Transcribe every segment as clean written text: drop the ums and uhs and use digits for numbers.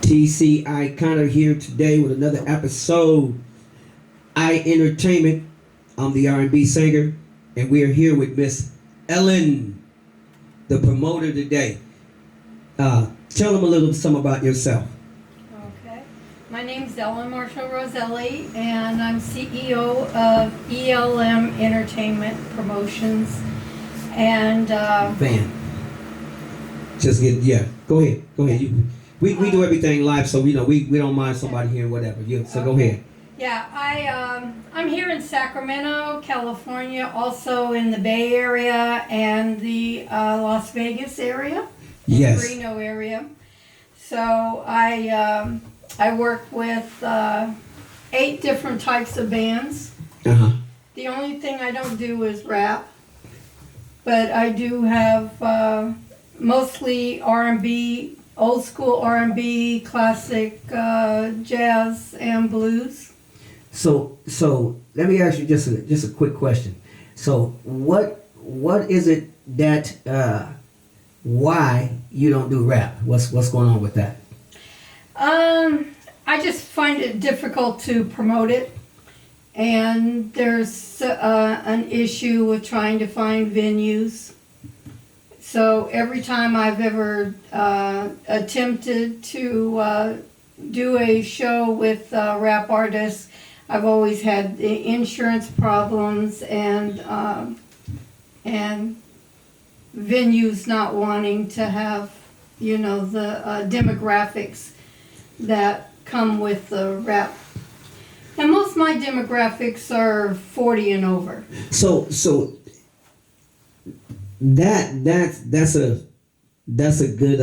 TCiConner here today with another episode. IIEntertainment. I'm the R&B singer, and we are here with Miss Ellen, the promoter today. Tell them a little something about yourself. Okay. My name's Ellen Marshall Roselli, and I'm CEO of ELM Entertainment Promotions. And Van. Go ahead. We do everything live, so we don't mind somebody hearing whatever. So go ahead. Yeah, I'm here in Sacramento, California, also in the Bay Area and the Las Vegas area, Yes. Reno area. So I work with 8 different types of bands. The only thing I don't do is rap, but I do have mostly R&B, old school R&B, classic jazz, and blues. So let me ask you just a quick question. So what is it that why you don't do rap? What's going on with that? I just find it difficult to promote it, and there's an issue with trying to find venues. So every time I've ever attempted to do a show with rap artists, I've always had the insurance problems and venues not wanting to have, the demographics that come with the rap. And most of my demographics are 40 and over. So that's a good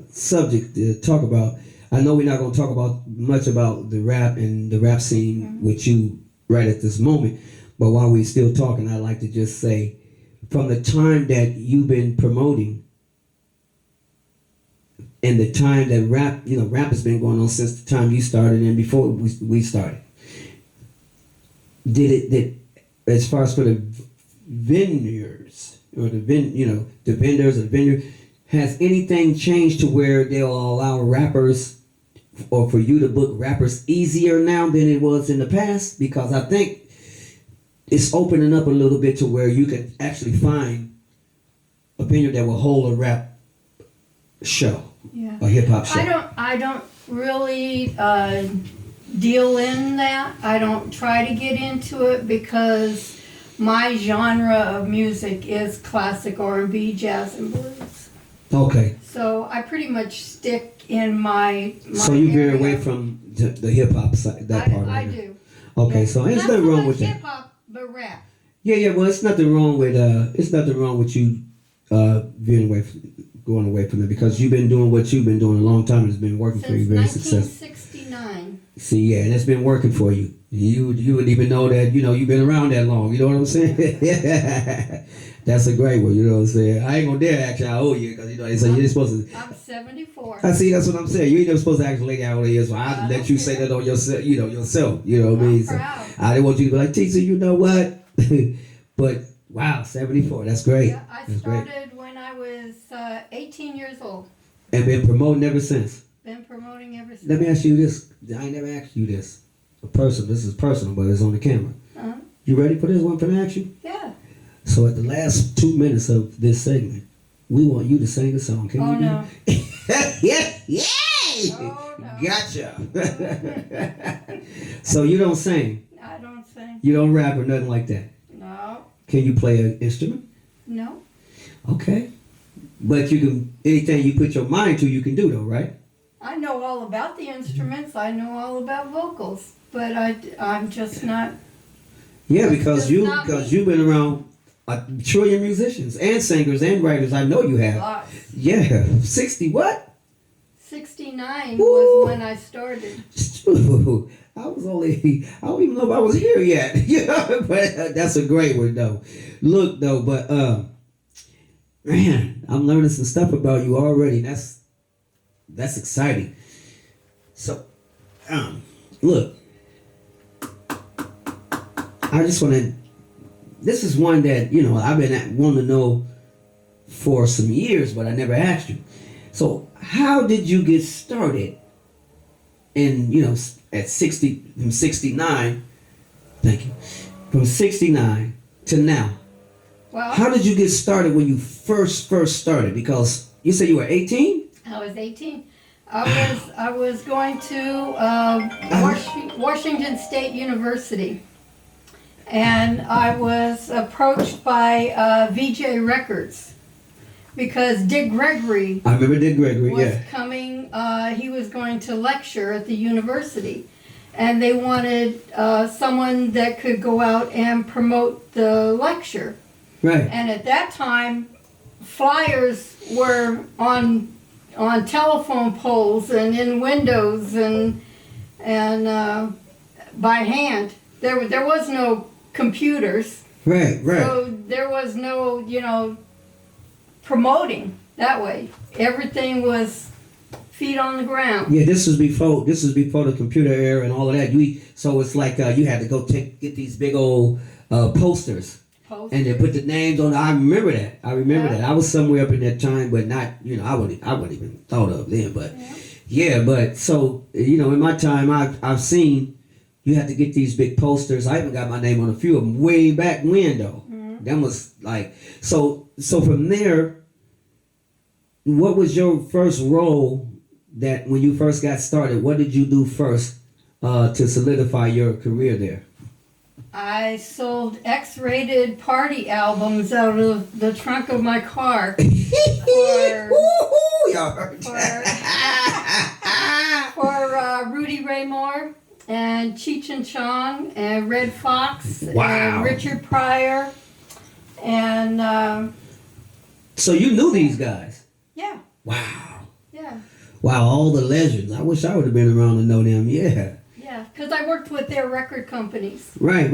subject to talk about. I know we're not going to talk about much about the rap and the rap scene with you right at this moment, but while we're still talking, I'd like to just say, from the time that you've been promoting and the time that rap has been going on since the time you started and before we started, did as far as for the vendors or the vendors or the vineyard, has anything changed to where they'll allow rappers or for you to book rappers easier now than it was in the past? Because I think it's opening up a little bit to where you can actually find a venue that will hold a rap show, a hip hop show. I don't really deal in that. I don't try to get into it because my genre of music is classic R&B, jazz, and blues. Okay. So I pretty much stick in my So you veer area. away from the hip hop side, that part. I do. Okay, Yeah. so there's Not nothing so wrong much with that. hip hop, but rap. Yeah. Well, it's nothing wrong with you veering away, going away from it, because you've been doing what you've been doing a long time. And it's been working for you, Since very successful. 1969. See, yeah, and it's been working for you. You wouldn't even know that, you've been around that long. You know what I'm saying? That's a great one. You know what I'm saying? I ain't gonna dare ask you how old you, because they say you're supposed to. I'm 74. I see. That's what I'm saying. You ain't never supposed to ask a lady how old he is. So I'll let you say that on yourself. Yourself. You know what I mean? So I didn't want you to be like, TC, you know what? But wow, 74. That's great. Yeah, I started when I was 18 years old. And been promoting ever since. Been promoting ever since. Let me ask you this. I ain't never asked you this. This is personal, but it's on the camera. You ready for this one from ask you? Yeah. So at the last 2 minutes of this segment, we want you to sing a song. Can you do no. Yeah. Oh, no. Gotcha. So you don't sing. I don't sing. You don't rap or nothing like that. No. Can you play an instrument? No. Okay. But you can, anything you put your mind to, you can do though, right? I know all about the instruments. I know all about vocals, but I'm just not. Yeah, because That's you've been around a trillion musicians and singers and writers. I know you have. Lots. Yeah. 60 what? 69 Woo. was when I started. I don't even know if I was here yet. But that's a great one though. Look though, but man, I'm learning some stuff about you already. That's exciting. So, look, I just want to. This is one that I've been wanting to know for some years, but I never asked you. So how did you get started in, at 60, from 69, thank you, from 69 to now? Well, How did you get started when you first started? Because you said you were 18? I was 18. I was going to Washington State University, and I was approached by VJ Records because Dick Gregory I remember Dick Gregory, was yeah. coming. He was going to lecture at the university, and they wanted someone that could go out and promote the lecture. Right. And at that time, flyers were on telephone poles and in windows and by hand. There was no computers. Right. So there was no, promoting that way. Everything was feet on the ground. Yeah, this was before the computer era and all of that. So it's like you had to go get these big old posters. And they put the names on. I remember that. That. I was somewhere up in that time, but not. I wouldn't even thought of then. But but so in my time, I've seen you had to get these big posters. I even got my name on a few of them way back when though. Mm-hmm. That was like so. So from there, what was your first role? That when you first got started, what did you do first to solidify your career there? I sold X-rated party albums out of the trunk of my car for Rudy Ray Moore and Cheech and Chong and Red Fox and Richard Pryor and so you knew these guys? Yeah. Wow. Yeah. Wow, all the legends. I wish I would have been around to know them. Yeah. Yeah, because I worked with their record companies. Right.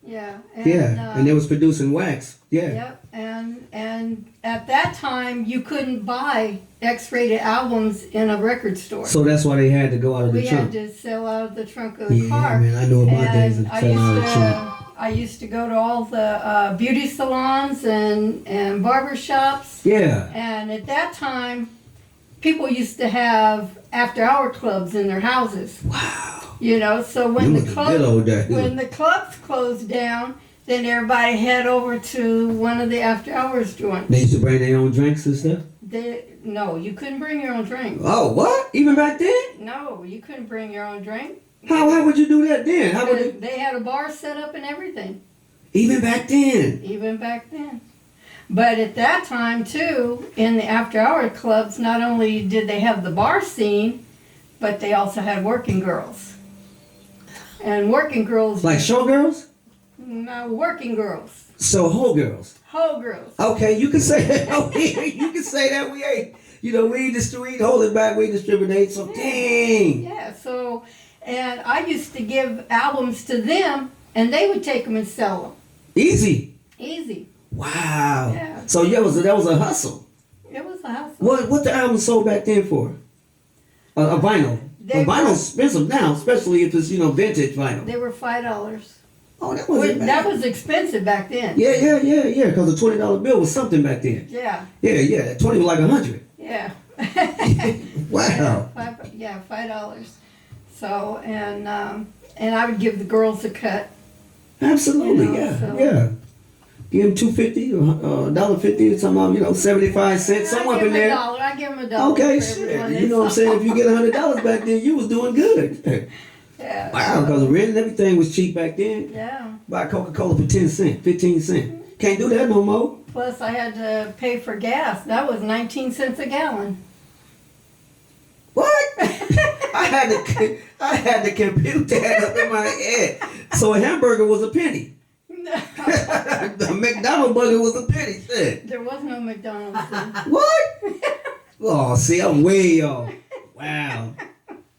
Yeah. And they was producing wax. Yeah. Yep. And at that time, you couldn't buy X-rated albums in a record store. So that's why they had to go out of the trunk. We had to sell out of the trunk of the car. Yeah, man, I know about days of selling out of the trunk. I used to go to all the beauty salons and barber shops. Yeah. And at that time, people used to have after-hour clubs in their houses. Wow. So when the clubs closed down, then everybody head over to one of the after-hours joints. They used to bring their own drinks and stuff? No, you couldn't bring your own drink. Oh, what? Even back then? No, you couldn't bring your own drink. How would you do that then? They had a bar set up and everything. Even back then? Even back then. But at that time, too, in the after-hour clubs, not only did they have the bar scene, but they also had working girls. And working girls... Like showgirls? No, working girls. So hoe girls? Hoe girls. Okay, you can say that. You can say that. We ain't, we in the street, hold it back, we discriminate, so dang. Yeah, so... And I used to give albums to them, and they would take them and sell them. Easy. Wow. Yeah. So that was a hustle. It was a hustle. What the album sold back then for? A vinyl. Vinyl's expensive now, especially if it's vintage vinyl. They were $5. Oh, that wasn't bad. That was expensive back then. Yeah. Because a $20 bill was something back then. Yeah. Yeah. 20 was like 100. Yeah. Wow. $5. So and I would give the girls a cut. Absolutely, yeah. Give them $2.50 or $1.50 or something, 75 cents, somewhere up in there. I give them $1. Okay, shit. You know what I'm saying? If you get $100 back then, you was doing good. Yeah. Wow, because rent and everything was cheap back then. Yeah. Buy Coca-Cola for 10 cents, 15 cents. Can't do that no more. Plus, I had to pay for gas. That was 19 cents a gallon. What? I had to compute that up in my head. So a hamburger was a penny. The McDonald's burger was a penny. Shit. There was no McDonald's then. What? Oh, see, I'm way off. Wow.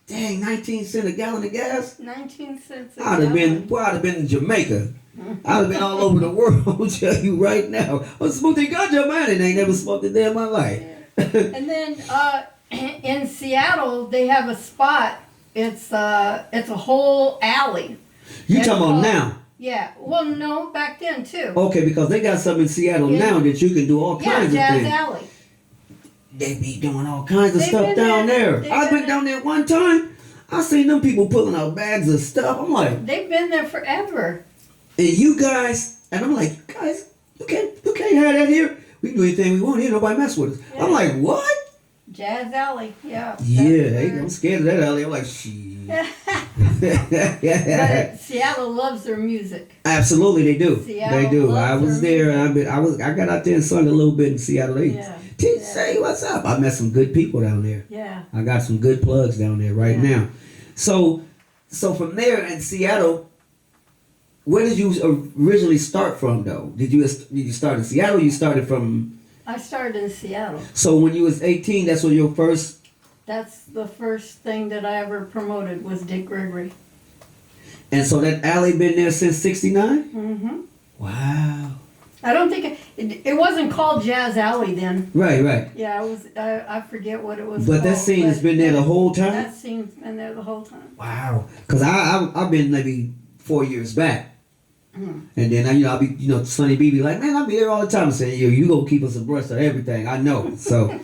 Dang, 19 cents a gallon of gas? 19 cents a I'd have been in Jamaica. I'd have been all over the world, I'll tell you right now. I smoked a ganja, man, and I ain't never smoked a day in my life. And then in Seattle, they have a spot. It's a whole alley. You talking about now? Yeah. Well, no, back then too. Okay, because they got something in Seattle now that you can do all kinds of things. Jazz Alley. they be doing all kinds of They've stuff been down there. there. I've been down there one time. I seen them people pulling out bags of stuff. I'm like, They've been there forever. and you guys, and I'm like, you guys, you can't have that here. We can do anything we want here. Nobody mess with us. Yeah. I'm like, what? Jazz Alley, yeah. Yeah, I'm scared of that alley. I'm like, shit. But Seattle loves their music. Absolutely, they do. Seattle They do. I loves was their there, and I got out there and sung a little bit in Seattle. They Yeah. say what's up. I met some good people down there. Yeah. I got some good plugs down there right Yeah. now. So from there in Seattle, where did you originally start from though? Did you start in Seattle? Or you started from. I started in Seattle. So when you was 18, that's when your first. That's the first thing that I ever promoted was Dick Gregory. And so that alley been there since '69. Mm-hmm. Wow. I don't think it wasn't called Jazz Alley then. Right. Yeah, it was. I forget what it was. But that called, scene has been there the whole time. That scene's been there the whole time. Wow. Cause I've been maybe 4 years back. Mm. And then I'll be Sonny B be like, man, I'll be there all the time saying, you gonna keep us abreast of everything. I know. So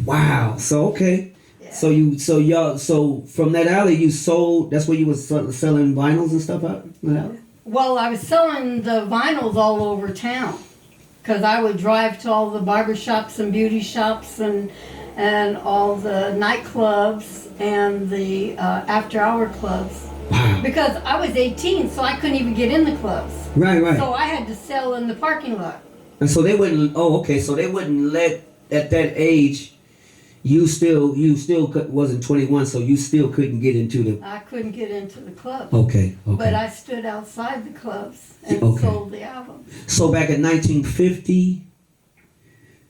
wow. So okay. Yeah. So from that alley you sold, that's where you was selling vinyls and stuff out? Well, I was selling the vinyls all over town because I would drive to all the barber shops and beauty shops and all the nightclubs and the after-hour clubs. Wow. Because I was 18, so I couldn't even get in the clubs. Right. So I had to sell in the parking lot. And so they wouldn't. Oh, okay. So they wouldn't let at that age. You still wasn't 21, so you still couldn't get into the. I couldn't get into the club. Okay. But I stood outside the clubs and Okay. sold the album. So back in 1950,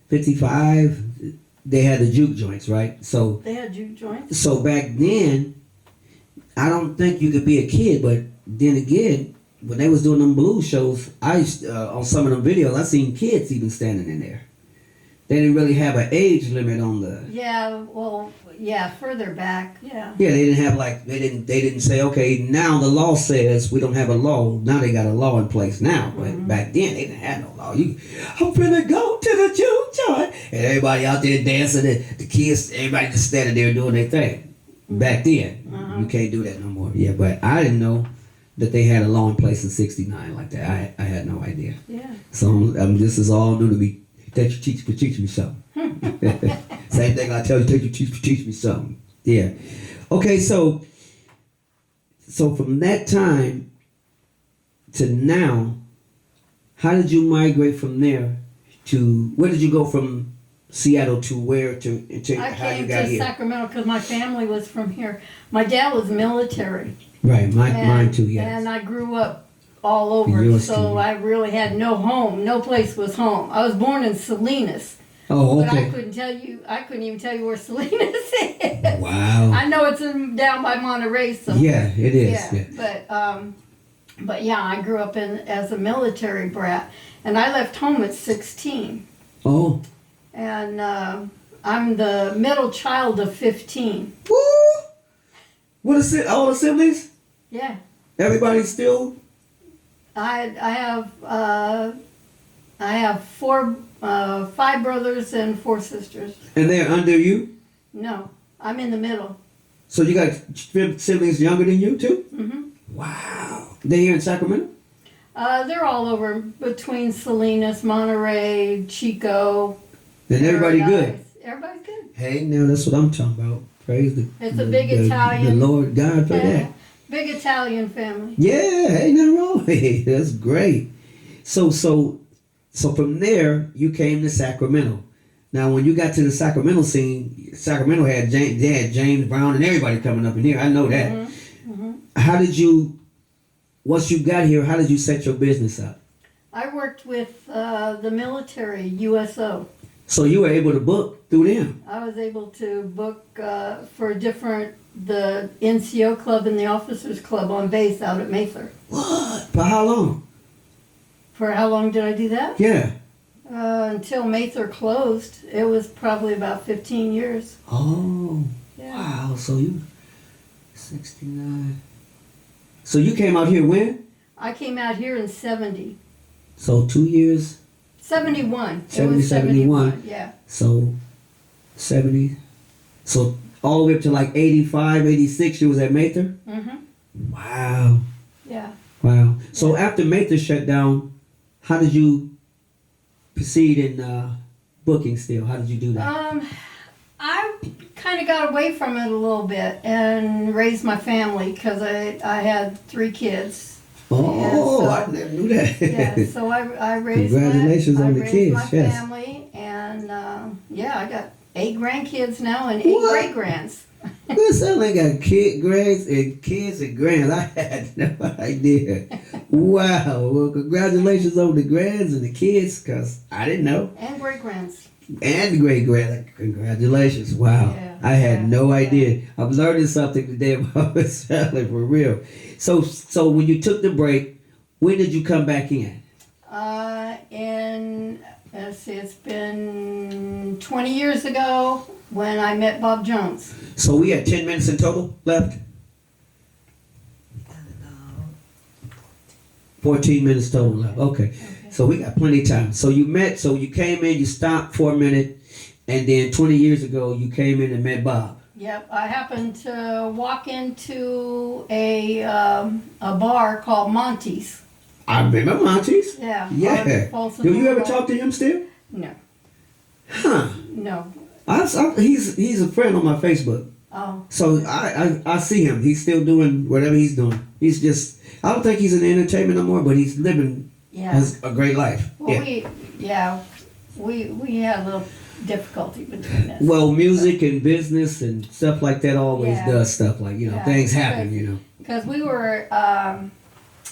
55, they had the juke joints, right? So They had juke joints. so back then, I don't think you could be a kid, but then again, when they was doing them blues shows, I used on some of them videos, I seen kids even standing in there. They didn't really have an age limit on the. Yeah, well, yeah, further back, yeah. Yeah, they didn't have they didn't say, okay, now the law says we don't have a law. Now they got a law in place now, but back then they didn't have no law. I'm finna go to the juke joint, and everybody out there dancing, the kids, everybody just standing there doing their thing. Back then, you can't do that no more. Yeah, but I didn't know that they had a law in place in '69 like that. I had no idea. Yeah. So this is all new to me. Thank you, teacher, for teaching me something. Same thing I tell you, thank you, teacher, for teaching me something. Yeah. Okay, so from that time to now, how did you migrate from there to, where did you go from Seattle to where to I how you came got to here? Sacramento because my family was from here. My dad was military. Right, mine too, yes. And I grew up all over, Yours so too. I really had no home. No place was home. I was born in Salinas, Oh, but I okay. couldn't even tell you where Salinas is. Wow. I know it's down by Monterey somewhere. Yeah, it is. Yeah. But yeah, I grew up as a military brat, and I left home at 16. Oh. And I'm the middle child of 15. Woo! What is it? All the siblings? Yeah. Everybody still? I have 5 brothers and 4 sisters. And they're under you? No, I'm in the middle. So you got siblings younger than you too? Mm-hmm. Wow. They here in Sacramento? They're all over between Salinas, Monterey, Chico. And everybody good? Paradise. Everybody's good. Hey, now that's what I'm talking about. Praise It's a big Italian. The Lord God for that. Big Italian family. Yeah, ain't nothing wrong. Hey, that's great. So from there you came to Sacramento. Now when you got to the Sacramento scene, Sacramento had James Brown and everybody coming up in here. I know that. Mm-hmm. Mm-hmm. How did you? Once you got here, how did you set your business up? I worked with the military, USO. So you were able to book through them. I was able to book for the NCO club and the officers club on base out at Mather. What? For how long? For how long did I do that? Yeah. Until Mather closed. It was probably about 15 years. Oh. Yeah. Wow. So you 69. So you came out here when? I came out here in 70. So 2 years. 71. 70, It was 71. Yeah. So 70. So all the way up to like 85, 86, you was at Mather? Mm-hmm. Wow. Yeah. Wow. So after Mather shut down, how did you proceed in booking still? How did you do that? I kind of got away from it a little bit and raised my family because I had 3 kids. Oh, so, I never knew that. Yeah, so I raised Congratulations my, on I the raised kids, my yes. family, and yeah, I got 8 grandkids now and 8 What? great grands. Good sound like got kids and grands. I had no idea. Wow. Well, congratulations on the grands and the kids, because I didn't know. And great grands. And the great grand. Congratulations. Wow. Yeah, I had yeah, no yeah. idea. I'm learning something today about Miss Ellen, for real. So when you took the break, when did you come back in? Let's see, it's been 20 years ago when I met Bob Jones. So we had 10 minutes in total left? 14 minutes total left. Okay. So we got plenty of time. So you came in, you stopped for a minute, and then 20 years ago you came in and met Bob. Yep, I happened to walk into a bar called Monty's. I remember Monty's. Yeah. Yeah. Folsom Do you ever Boulevard. talk to him still? No, Huh. no. He's a friend on my Facebook. Oh. So I see him. He's still doing whatever he's doing. He's just, I don't think he's in entertainment no more, but he's living Yeah. has a great life. Well, Yeah. we had a little difficulty between us. Well, music and business and stuff like that always Yeah. does stuff like, Yeah. things happen, Because we were,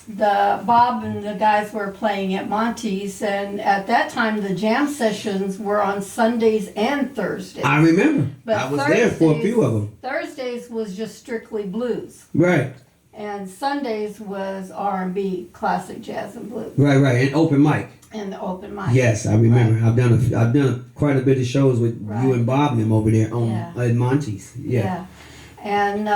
the Bob and the guys were playing at Monty's, and at that time the jam sessions were on Sundays and Thursdays. I remember. But I was there for a few of them. Thursdays was just strictly blues, Right, and Sundays was R&B, classic jazz and blues, right. And open mic. and the open mic. Yes, I remember. I've done quite a bit of shows with you Right. and Bob and them over there on Yeah. at Monty's. Yeah. And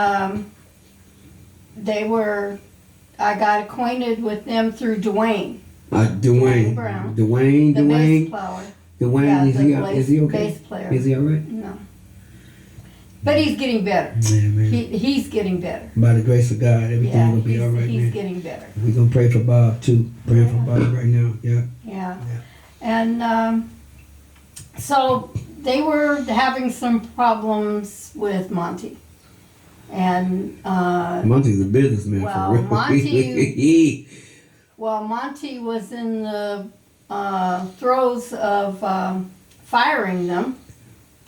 I got acquainted with them through Dwayne, Dwayne Brown. Dwayne. the bass player. Dwayne, Yeah, is he okay? bass player. Is he all right? No. But he's getting better. Yeah, man. He's getting better. By the grace of God, everything Yeah, will be all right, he's man. getting better. We're going to pray for Bob, too. Praying for Bob right now. Yeah. Yeah. Yeah. And so they were having some problems with Monty. And Monty's a businessman well, for real. Monty was in the throes of firing them.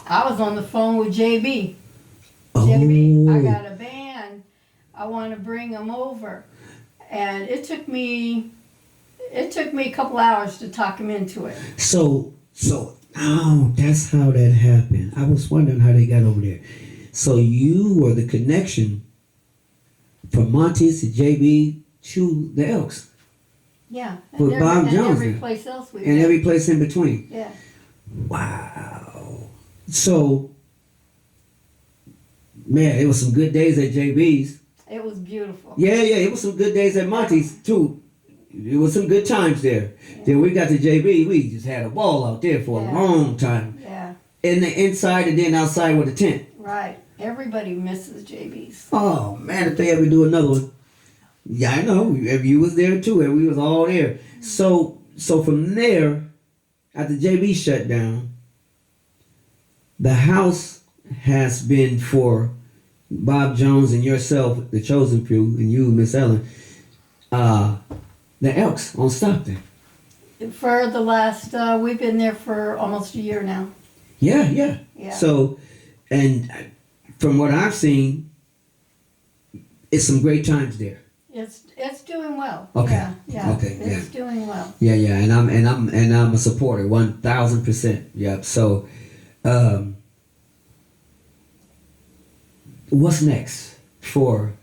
I was on the phone with JB. JB, I got a band. I want to bring them over. And it took me a couple hours to talk him into it. So, that's how that happened. I was wondering how they got over there. So you were the connection from Monty's to JB to the Elks. Yeah. With Bob Jones every then. place else we And went. every place in between. Yeah. Wow. So, man, it was some good days at JB's. It was beautiful. Yeah, it was some good days at Monty's too. It was some good times there. Yeah. Then we got to JB, we just had a ball out there for a Yeah. long time. Yeah. In the inside and then outside with a tent. Right. Everybody misses JB's. Oh man, if they ever do another one. Yeah, I know. You was there too, and we was all there. So from there, after JB shut down, the house has been for Bob Jones and yourself, the chosen few, and you, Miss Ellen, the Elks on Stockton. For the last, we've been there for almost a year now. Yeah. Yeah. So, and from what I've seen, it's some great times there. It's doing well. Okay. Yeah. Okay, It's doing well. Yeah, and I'm a supporter, 1,000%. Yep. So, what's next for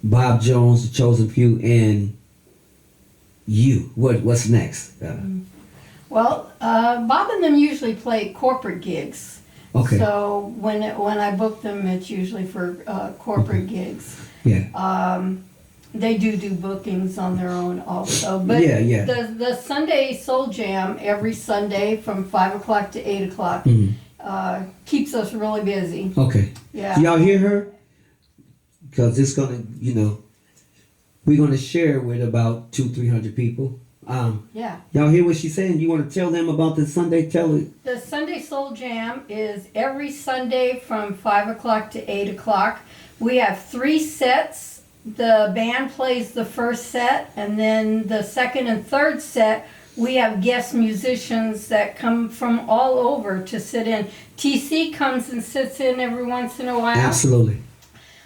Bob Jones, the chosen few, and you? What's next? Well, Bob and them usually play corporate gigs. Okay. So when I book them, it's usually for corporate gigs. Yeah. They do bookings on their own also. But Yeah. the Sunday Soul Jam every Sunday from 5 o'clock to 8 o'clock Mhm. keeps us really busy. Okay. Yeah. Y'all hear her? Because it's gonna, we're gonna share with about 200-300 people. Yeah. Y'all hear what she's saying? You want to tell them about the Sunday? Tell it. The Sunday Soul Jam is every Sunday from 5 o'clock to 8 o'clock. We have 3 sets. The band plays the first set, and then the second and third set, we have guest musicians that come from all over to sit in. TC comes and sits in every once in a while. Absolutely.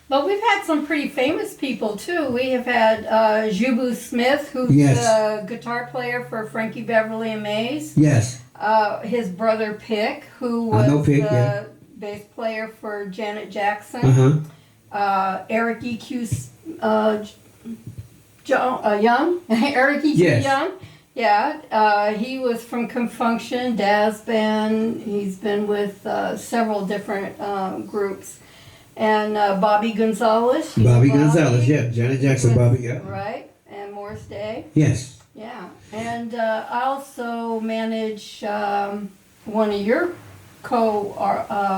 But we've had some pretty famous people too. We have had Jubu Smith, who's Yes. the guitar player for Frankie Beverly and Mays. Yes. His brother Pick, who I was know Pick, the yeah. bass player for Janet Jackson. Eric E.Q. Young. Eric E.Q. Yes. Young. Yeah, he was from Confunction, Daz Band. He's been with several different groups. And Bobby Gonzalez. Bobby Gonzalez, yeah. Janet Jackson, Bobby, yeah. Right, and Morris Day. Yes. Yeah, and I also manage one of your co-workers,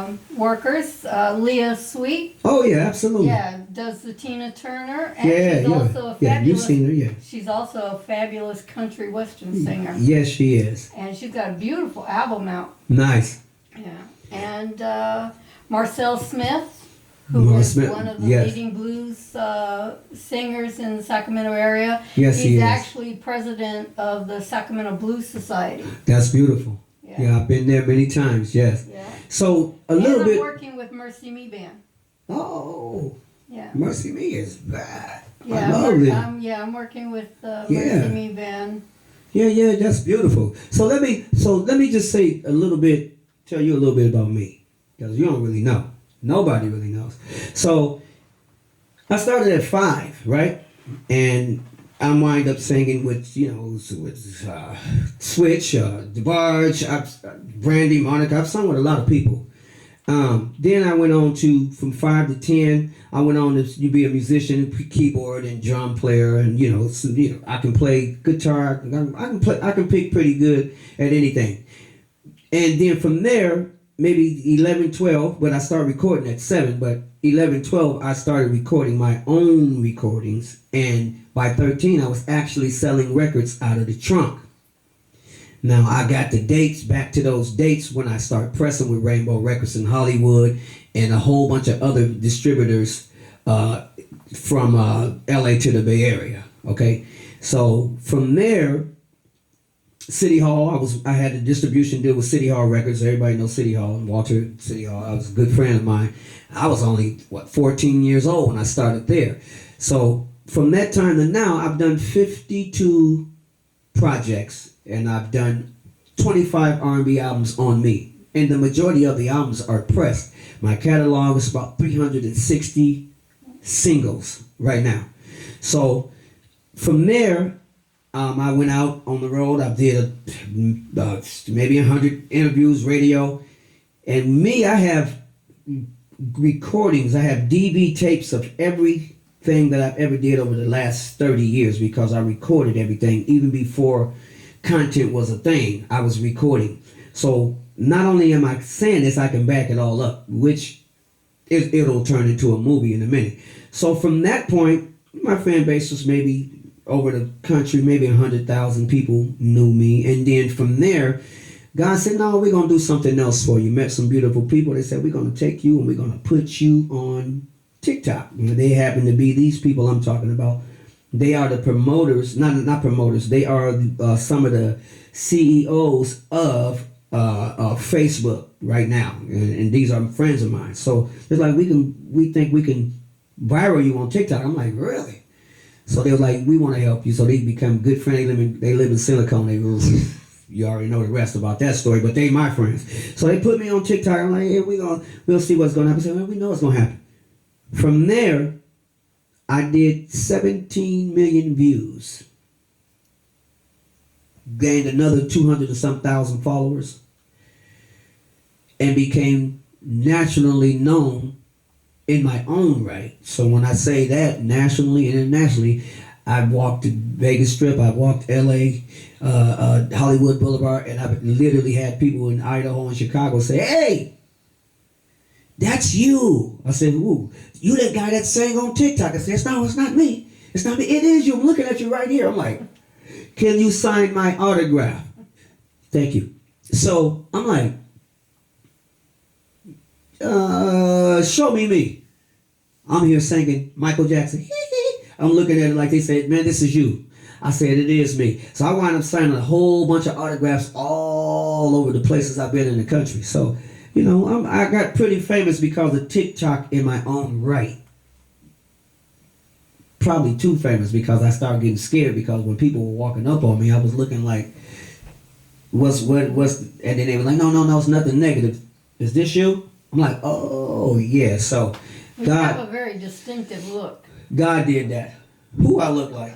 Leah Sweet. Oh, yeah, absolutely. Yeah, does the Tina Turner. And Yeah, she's also a fabulous, you've seen her, yeah. She's also a fabulous country western singer. Yes, she is. And she's got a beautiful album out. Nice. Yeah, and Marcel Smith, who is one of the leading blues singers in the Sacramento area. Yes, he He's is. actually president of the Sacramento Blues Society. That's beautiful. Yeah, I've been there many times, yes. Yeah. So, I'm bit... working with Mercy Me Band. Oh. Yeah. Mercy Me is bad. Yeah, I love it. I'm working with Mercy Me Band. Yeah, that's beautiful. So let me just say tell you a little bit about me. Because you don't really know. Nobody really knows. So I started at 5, right? And I wind up singing with Switch, DeBarge, Brandy, Monica. I've sung with a lot of people. Then I went on from 5 to 10. I went on to be a musician, keyboard and drum player, and I can play guitar. I can pick pretty good at anything. And then from there, maybe 11, 12, but I started recording at 7, but 11, 12, I started recording my own recordings, and by 13, I was actually selling records out of the trunk. Now, I got the dates, back to those dates when I started pressing with Rainbow Records in Hollywood and a whole bunch of other distributors from LA to the Bay Area, okay? So from there, City Hall, I had a distribution deal with City Hall Records. Everybody knows City Hall, Walter City Hall. I was a good friend of mine. I was only 14 years old when I started there. So from that time to now, I've done 52 projects, and I've done 25 R&B albums on me, and the majority of the albums are pressed. My catalog is about 360 singles right now. So from there, I went out on the road. I did maybe 100 interviews, radio. And me, I have recordings. I have DV tapes of everything that I've ever did over the last 30 years because I recorded everything. Even before content was a thing, I was recording. So not only am I saying this, I can back it all up, which it'll turn into a movie in a minute. So from that point, my fan base was maybe over the country, maybe 100,000 people knew me. And then from there, God said, no, we're going to do something else for you. Met some beautiful people. They said, we're going to take you and we're going to put you on TikTok. They happen to be these people I'm talking about. They are the promoters, not promoters. They are some of the CEOs of Facebook right now. And these are friends of mine. So it's like, we think we can viral you on TikTok. I'm like, really? So they were like, we want to help you. So they become good friends. They live in Silicon. You already know the rest about that story, but they my friends. So they put me on TikTok. I'm like, yeah, we'll see what's going to happen. I said, well, we know what's going to happen. From there, I did 17 million views. Gained another 200 and some thousand followers. And became nationally known in my own right. So when I say that, nationally and internationally, I walked the Vegas Strip. I walked L.A., Hollywood Boulevard, and I literally had people in Idaho and Chicago say, "Hey, that's you." I said, "Who? You that guy that sang on TikTok?" I said, "No, it's not me. It's not me. It is you. I'm looking at you right here." I'm like, "Can you sign my autograph?" Thank you. So I'm like, show me. I'm here singing Michael Jackson. I'm looking at it like they said, "Man, this is you." I said, "It is me." So I wound up signing a whole bunch of autographs all over the places I've been in the country. So, I got pretty famous because of TikTok in my own right. Probably too famous because I started getting scared because when people were walking up on me, I was looking like, what's, and then they were like, no, it's nothing negative. Is this you? I'm like, oh, yeah. So, You have a very distinctive look. God did that. Who I look like?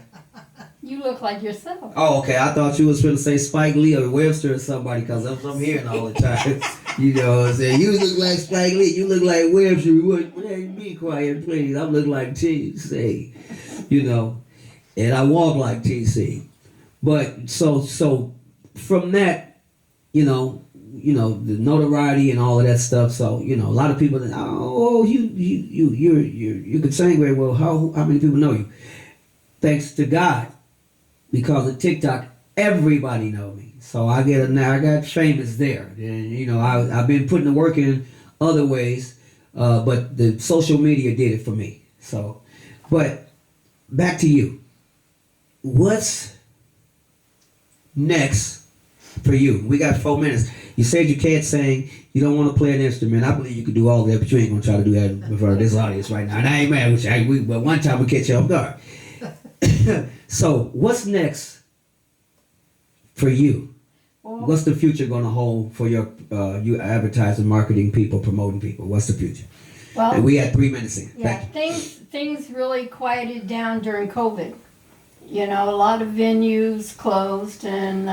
You look like yourself. Oh, okay. I thought you was going to say Spike Lee or Webster or somebody because that's what I'm hearing all the time. You know what I'm saying? You look like Spike Lee. You look like Webster. Hey, be quiet, please. I look like TC. And I walk like TC. But so from that, the notoriety and all of that stuff. So a lot of people that you could sing very well. How many people know you? Thanks to God, because of TikTok, everybody know me. So I got famous there, and I've been putting the work in other ways, but the social media did it for me. So, but back to you. What's next for you? We got 4 minutes. You said you can't sing. You don't want to play an instrument. I believe you could do all that, but you ain't gonna try to do that before this audience right now. And I ain't mad with you. But one time we catch you off guard. So what's next for you? Well, What's the future going to hold for you advertising, marketing people, promoting people? What's the future? Well, And we had 3 minutes in. yeah, things really quieted down during COVID. A lot of venues closed, and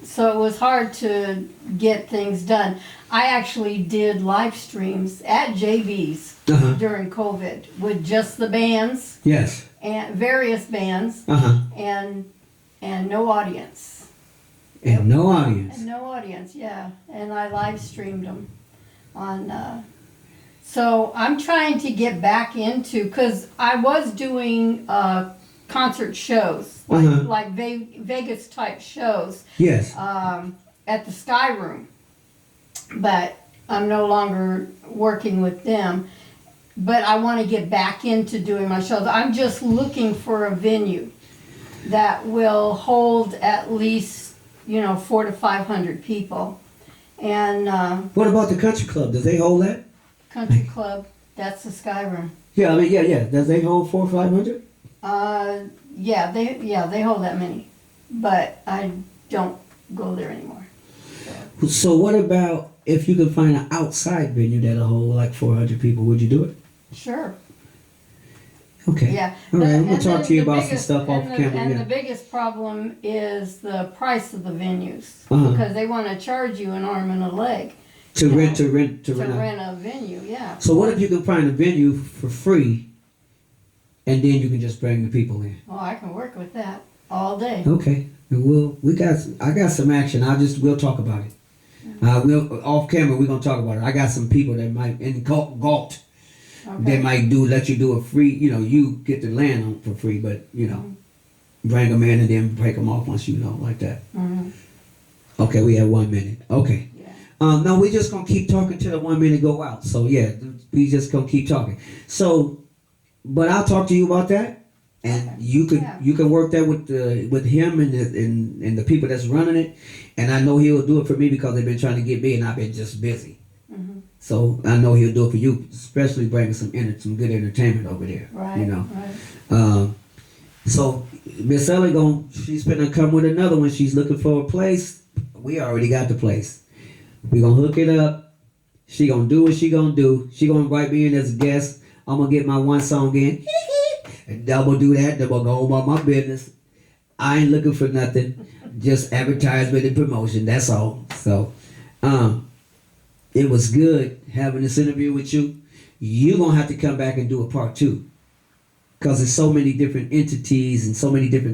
so it was hard to get things done. I actually did live streams at JV's during COVID with just the bands. Yes. And various bands. And no audience. And no audience. And no audience, yeah. And I live streamed them on. So I'm trying to get back into, because I was doing concert shows, like Vegas type shows. Yes. At the Sky Room, but I'm no longer working with them. But I want to get back into doing my shows. I'm just looking for a venue that will hold at least 400 to 500 people. And what about the country club? Does they hold that? country club, that's the Sky Room. Yeah, yeah. Does they hold 400 or 500? Yeah, they hold that many, but I don't go there anymore. So what about if you could find an outside venue that'll hold like 400 people? Would you do it? Sure. Okay. Yeah. All right. We'll talk to you about some stuff off camera. And the biggest problem is the price of the venues, because they want to charge you an arm and a leg to rent a venue. Yeah. So what if you can find a venue for free, and then you can just bring the people in? Oh, I can work with that all day. Okay. And I got some action. We'll talk about it. We'll off camera. We're gonna talk about it. I got some people that might in Galt. Okay. They might let you do a free. You get the land on for free, but bring them in and then break them off once like that. Mm-hmm. Okay, we have 1 minute. Okay. Yeah. No, we're just gonna keep talking till the 1 minute go out. So yeah, we just gonna keep talking. So, but I'll talk to you about that, and you can work that with him and the people that's running it, and I know he'll do it for me because they've been trying to get me, and I've been just busy. Mm-hmm. So I know he'll do it for you, especially bringing some good entertainment over there. Right. Right. So Miss Ellie she's gonna come with another one. She's looking for a place. We already got the place. We gonna hook it up. She gonna do what she gonna do. She gonna invite me in as a guest. I'm gonna get my one song in. And I'm gonna do that. Then I'm gonna go about my business. I ain't looking for nothing. Just advertisement and promotion. That's all. So, it was good having this interview with you. You're gonna have to come back and do a part 2. because there's so many different entities and so many different